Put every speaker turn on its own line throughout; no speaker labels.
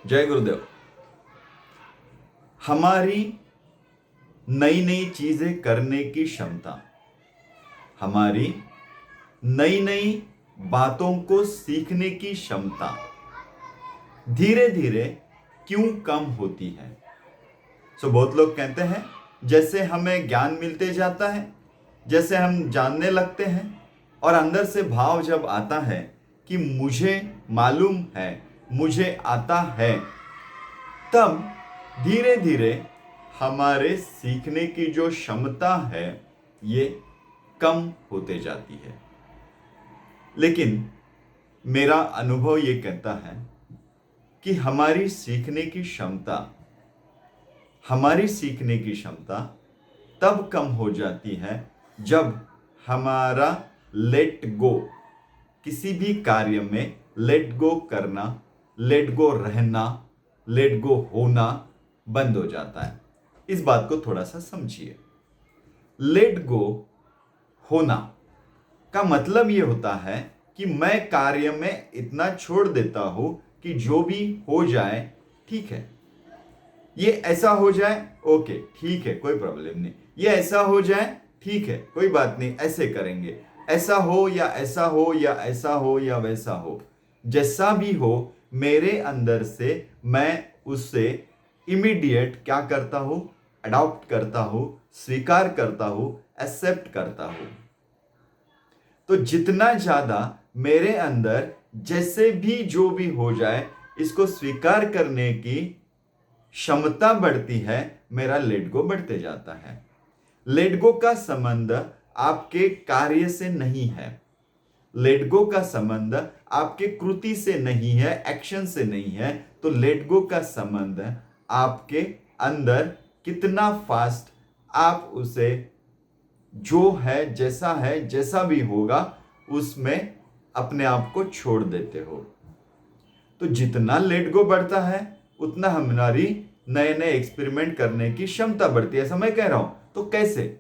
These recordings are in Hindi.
जय गुरुदेव। हमारी नई नई चीजें करने की क्षमता, हमारी नई नई बातों को सीखने की क्षमता धीरे धीरे क्यों कम होती है। बहुत लोग कहते हैं जैसे हमें ज्ञान मिलते जाता है, जैसे हम जानने लगते हैं और अंदर से भाव जब आता है कि मुझे मालूम है, मुझे आता है, तब धीरे धीरे हमारे सीखने की जो क्षमता है ये कम होते जाती है। लेकिन मेरा अनुभव ये कहता है कि हमारी सीखने की क्षमता तब कम हो जाती है जब हमारा लेट गो, किसी भी कार्य में लेट गो करना, लेट गो रहना, लेट गो होना बंद हो जाता है। इस बात को थोड़ा सा समझिए। लेट गो होना का मतलब यह होता है कि मैं कार्य में इतना छोड़ देता हूं कि जो भी हो जाए ठीक है, ये ऐसा हो जाए ओके ठीक है, कोई प्रॉब्लम नहीं, ये ऐसा हो जाए ठीक है, कोई बात नहीं, ऐसे करेंगे, ऐसा हो या ऐसा हो या ऐसा हो या वैसा हो, जैसा भी हो मेरे अंदर से मैं उससे इमीडिएट क्या करता हूं, अडॉप्ट करता हूं, स्वीकार करता हूं, एक्सेप्ट करता हूं। तो जितना ज्यादा मेरे अंदर जैसे भी जो भी हो जाए इसको स्वीकार करने की क्षमता बढ़ती है, मेरा लेट गो बढ़ते जाता है। लेट गो का संबंध आपके कार्य से नहीं है, लेट गो का संबंध आपके कृति से नहीं है, एक्शन से नहीं है। तो लेट गो का संबंध आपके अंदर कितना फास्ट आप उसे जो है, जैसा भी होगा उसमें अपने आप को छोड़ देते हो। तो जितना लेट गो बढ़ता है उतना हमारी नए नए एक्सपेरिमेंट करने की क्षमता बढ़ती है। ऐसा मैं कह रहा हूं तो कैसे,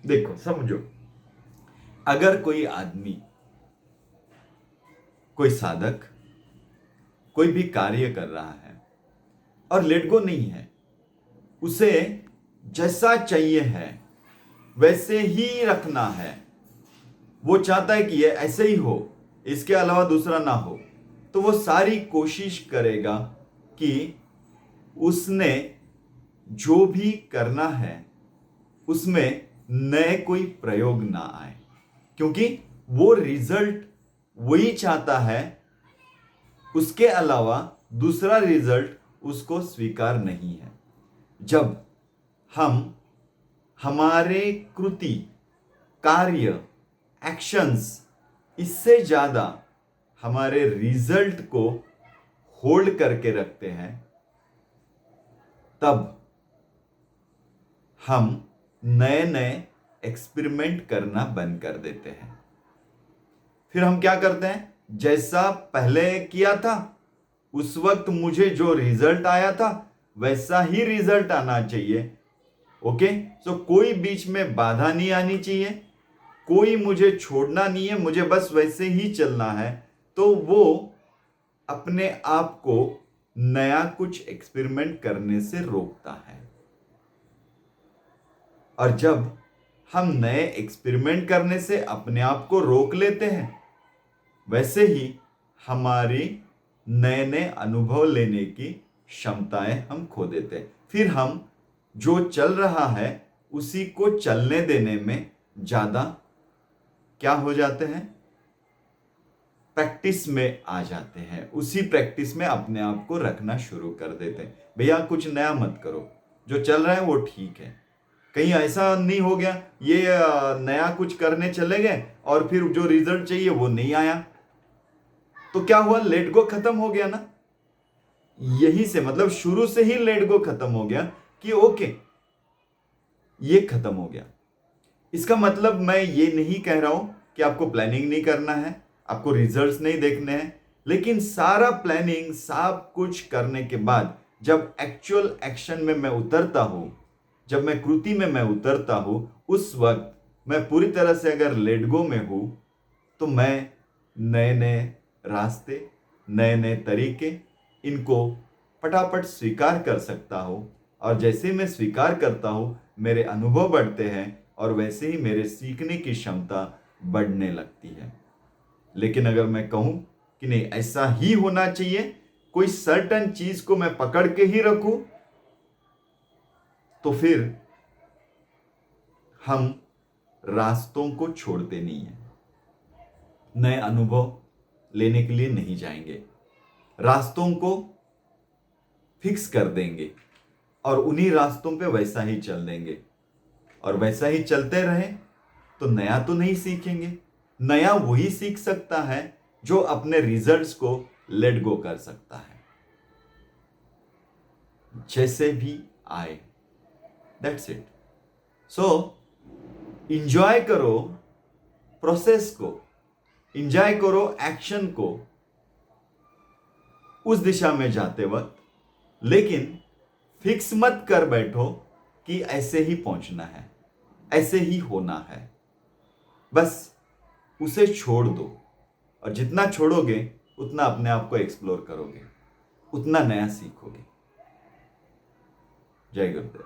देखो समझो। अगर कोई आदमी, कोई साधक कोई भी कार्य कर रहा है और लेट गो नहीं है, उसे जैसा चाहिए है वैसे ही रखना है, वो चाहता है कि ये ऐसे ही हो, इसके अलावा दूसरा ना हो, तो वो सारी कोशिश करेगा कि उसने जो भी करना है उसमें नए कोई प्रयोग ना आए, क्योंकि वो रिजल्ट वही चाहता है, उसके अलावा दूसरा रिजल्ट उसको स्वीकार नहीं है। जब हम हमारे कृति, कार्य, एक्शंस इससे ज्यादा हमारे रिजल्ट को होल्ड करके रखते हैं, तब हम नए नए एक्सपेरिमेंट करना बंद कर देते हैं। फिर हम क्या करते हैं, जैसा पहले किया था उस वक्त मुझे जो रिजल्ट आया था वैसा ही रिजल्ट आना चाहिए। ओके, सो कोई बीच में बाधा नहीं आनी चाहिए, कोई मुझे छोड़ना नहीं है, मुझे बस वैसे ही चलना है। तो वो अपने आप को नया कुछ एक्सपेरिमेंट करने से रोकता है। और जब हम नए एक्सपेरिमेंट करने से अपने आप को रोक लेते हैं, वैसे ही हमारी नए नए अनुभव लेने की क्षमताएं हम खो देते हैं। फिर हम जो चल रहा है उसी को चलने देने में ज्यादा क्या हो जाते हैं, प्रैक्टिस में आ जाते हैं, उसी प्रैक्टिस में अपने आप को रखना शुरू कर देते हैं। भैया कुछ नया मत करो, जो चल रहा है वो ठीक है, कहीं ऐसा नहीं हो गया ये नया कुछ करने चले गए और फिर जो रिजल्ट चाहिए वो नहीं आया, तो क्या हुआ, लेट गो खत्म हो गया ना। यही से मतलब शुरू से ही लेट गो खत्म हो गया कि ओके ये खत्म हो गया। इसका मतलब मैं ये नहीं कह रहा हूं कि आपको प्लानिंग नहीं करना है, आपको रिजल्ट्स नहीं देखने हैं, लेकिन सारा प्लानिंग सब कुछ करने के बाद जब एक्चुअल एक्शन में मैं उतरता हूं, जब मैं कृति में मैं उतरता हूं, उस वक्त मैं पूरी तरह से अगर लेट गो में हूं तो मैं नए नए रास्ते, नए नए तरीके, इनको फटाफट स्वीकार कर सकता हूँ, और जैसे मैं स्वीकार करता हूँ मेरे अनुभव बढ़ते हैं और वैसे ही मेरे सीखने की क्षमता बढ़ने लगती है। लेकिन अगर मैं कहूँ कि नहीं ऐसा ही होना चाहिए, कोई सर्टन चीज को मैं पकड़ के ही रखूं, तो फिर हम रास्तों को छोड़ते नहीं हैं, नए अनुभव लेने के लिए नहीं जाएंगे, रास्तों को फिक्स कर देंगे और उन्हीं रास्तों पे वैसा ही चल देंगे। और वैसा ही चलते रहे तो नया तो नहीं सीखेंगे। नया वही सीख सकता है जो अपने रिजल्ट्स को लेट गो कर सकता है, जैसे भी आए। That's it. सो इंजॉय करो प्रोसेस को, इंजॉय करो एक्शन को उस दिशा में जाते वक्त, लेकिन फिक्स मत कर बैठो कि ऐसे ही पहुंचना है, ऐसे ही होना है। बस उसे छोड़ दो, और जितना छोड़ोगे उतना अपने आप को एक्सप्लोर करोगे, उतना नया सीखोगे। जय गुरुदेव।